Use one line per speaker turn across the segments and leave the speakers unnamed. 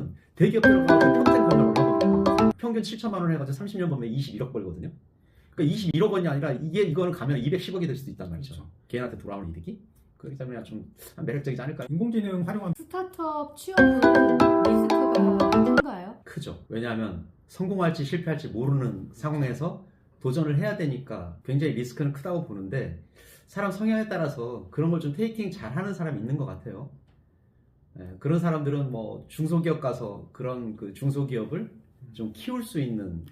그러면은 대기업 들어가서 평생 벌면 얼마 버는 평균 7천만 원 해가지고 30년 벌면 21억 벌거든요. 그러니까 21억 원이 아니라 이거는 가면 210억이 될 수도 있단 말이죠.
그렇죠.
개인한테 돌아오는 이득이. 그렇기 때문에 좀 매력적이지 않을까요?
인공지능 활용하면
스타트업 취업은 리스크가 큰가요?
크죠. 왜냐하면 성공할지 실패할지 모르는 상황에서 도전을 해야 되니까 굉장히 리스크는 크다고 보는데, 사람 성향에 따라서 그런 걸 좀 테이킹 잘하는 사람이 있는 것 같아요. 그런 사람들은 뭐 중소기업 가서 그런 그 중소기업을 좀 키울 수 있는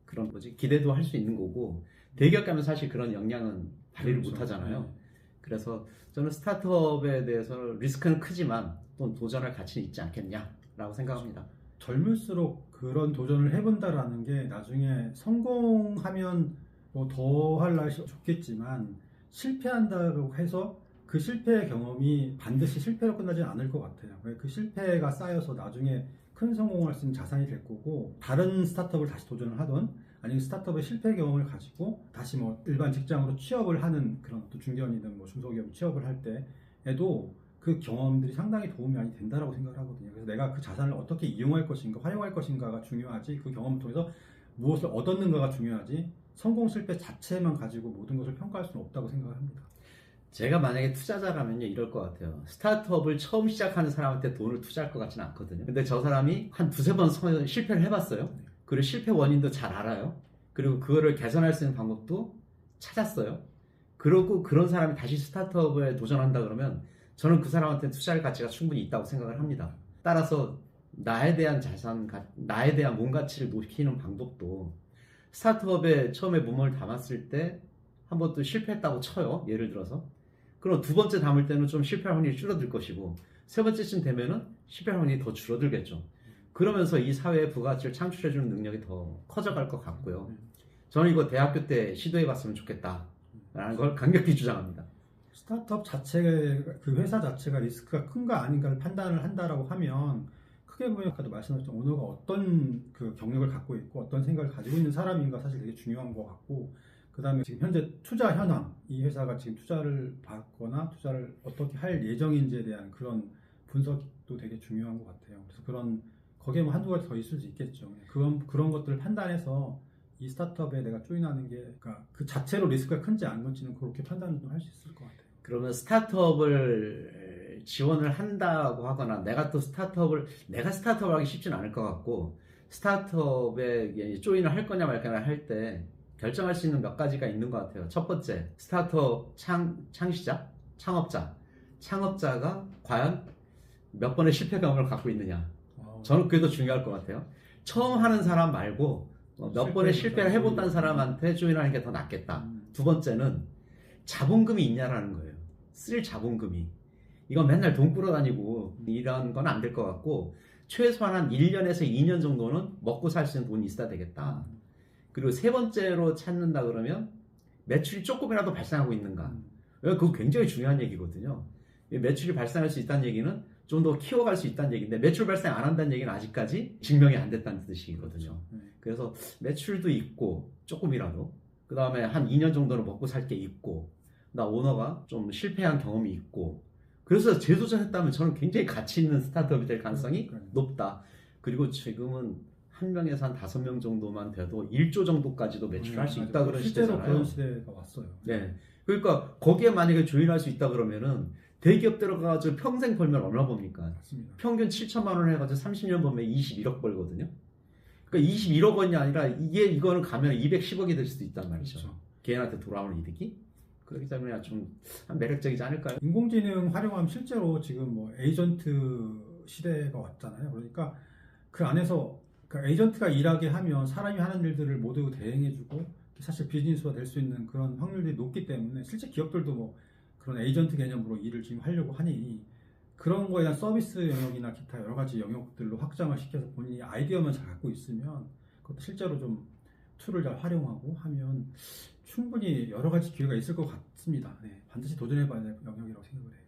그런 기대도 할 수 있는 거고, 대기업 가면 사실 그런 역량은 발휘를
그렇죠.
못 하잖아요. 그래서 저는 스타트업에 대해서 리스크는 크지만 또 도전할 가치는 있지 않겠냐라고 생각합니다.
젊을수록 그런 도전을 해본다라는 게 나중에 성공하면 뭐 더 할 날이 좋겠지만, 실패한다고 해서 그 실패의 경험이 반드시 실패로 끝나지 않을 것 같아요. 그 실패가 쌓여서 나중에 큰 성공을 할 수 있는 자산이 될 거고, 다른 스타트업을 다시 도전을 하던, 아니면 스타트업의 실패 경험을 가지고 다시 뭐 일반 직장으로 취업을 하는, 그런 또 중견이든 뭐 중소기업 취업을 할 때에도 그 경험들이 상당히 도움이 많이 된다라고 생각을 하거든요. 그래서 내가 그 자산을 어떻게 이용할 것인가, 활용할 것인가가 중요하지, 그 경험을 통해서 무엇을 얻었는가가 중요하지, 성공 실패 자체만 가지고 모든 것을 평가할 수는 없다고 생각을 합니다.
제가 만약에 투자자라면요, 이럴 것 같아요. 스타트업을 처음 시작하는 사람한테 돈을 투자할 것 같지는 않거든요. 근데 저 사람이 한 두세 번 실패를 해봤어요. 그리고 실패 원인도 잘 알아요. 그리고 그거를 개선할 수 있는 방법도 찾았어요. 그러고 그런 사람이 다시 스타트업에 도전한다 그러면 저는 그 사람한테 투자할 가치가 충분히 있다고 생각을 합니다. 따라서 나에 대한 자산, 나에 대한 몸 가치를 높이는 방법도, 스타트업에 처음에 몸을 담았을 때 한 번 또 실패했다고 쳐요. 예를 들어서. 그럼 두 번째 담을 때는 좀 실패할 확률이 줄어들 것이고, 세 번째쯤 되면은 실패할 확률이 더 줄어들겠죠. 그러면서 이 사회에 부가가치를 창출해주는 능력이 더 커져갈 것 같고요. 저는 이거 대학교 때 시도해봤으면 좋겠다라는 걸 강력히 주장합니다.
스타트업 자체, 그 회사 자체가 리스크가 큰가 아닌가를 판단을 한다라고 하면, 크게 보면 아까도 말씀하셨던 오너가 어떤 그 경력을 갖고 있고 어떤 생각을 가지고 있는 사람인가 사실 되게 중요한 것 같고, 그 다음에 지금 현재 투자 현황, 이 회사가 지금 투자를 받거나 투자를 어떻게 할 예정인지에 대한 그런 분석도 되게 중요한 것 같아요. 그래서 거기에 뭐 한두 가지 더 있을 수 있겠죠. 그런 것들을 판단해서 이 스타트업에 내가 조인하는 게, 그러니까 그 자체로 리스크가 큰지 안 큰지는 그렇게 판단을 할 수 있을 것 같아요.
그러면 스타트업을 지원을 한다고 하거나, 내가 스타트업을 하기 쉽지는 않을 것 같고, 스타트업에 조인을 할 거냐 말 거냐 할 때 결정할 수 있는 몇 가지가 있는 것 같아요. 첫 번째, 스타트업 창업자가 과연 몇 번의 실패 경험을 갖고 있느냐. 저는 그게 더 중요할 것 같아요. 처음 하는 사람 말고 몇 번의 실패를 해봤다는 사람한테 조인하는 게 더 낫겠다. 두 번째는 자본금이 있냐라는 거예요. 쓸 자본금이. 이건 맨날 돈 끌어다니고 이런 건 안 될 것 같고, 최소한 한 1년에서 2년 정도는 먹고 살 수 있는 돈이 있어야 되겠다. 그리고 세 번째로 찾는다 그러면 매출이 조금이라도 발생하고 있는가. 그거 굉장히 중요한 얘기거든요. 매출이 발생할 수 있다는 얘기는 좀 더 키워갈 수 있다는 얘기인데, 매출 발생 안 한다는 얘기는 아직까지 증명이 안 됐다는 뜻이거든요. 그래서 매출도 있고 조금이라도, 그 다음에 한 2년 정도는 먹고 살 게 있고, 나 오너가 좀 실패한 경험이 있고, 그래서 재도전했다면 저는 굉장히 가치 있는 스타트업이 될 가능성이 높다. 그리고 지금은 한 명에서 한 5명 정도만 돼도 1조 정도까지도 매출할 수 있다 그런 시대잖아요.
그런 시대가 왔어요.
네. 그러니까 거기에 만약에 조인할 수 있다 그러면은 대기업 들어가가지고 평생 벌면 얼마 법니까?
맞습니다.
평균 7천만 원 해가지고 30년 벌면 21억 벌거든요. 그러니까 21억 원이 아니라 이거는 가면 210억이 될 수도 있단 말이죠.
그렇죠.
개인한테 돌아오는 이득이. 그렇기 때문에 좀 매력적이지 않을까요?
인공지능 활용하면 실제로 지금 뭐 에이전트 시대가 왔잖아요. 그러니까 그 안에서 그 에이전트가 일하게 하면 사람이 하는 일들을 모두 대행해주고 사실 비즈니스화 될 수 있는 그런 확률이 높기 때문에, 실제 기업들도 뭐 그런 에이전트 개념으로 일을 지금 하려고 하니, 그런 거에 대한 서비스 영역이나 기타 여러 가지 영역들로 확장을 시켜서 본인이 아이디어만 잘 갖고 있으면 그것도 실제로 좀 툴을 잘 활용하고 하면 충분히 여러 가지 기회가 있을 것 같습니다. 네, 반드시 도전해봐야 될 영역이라고 생각을 해요.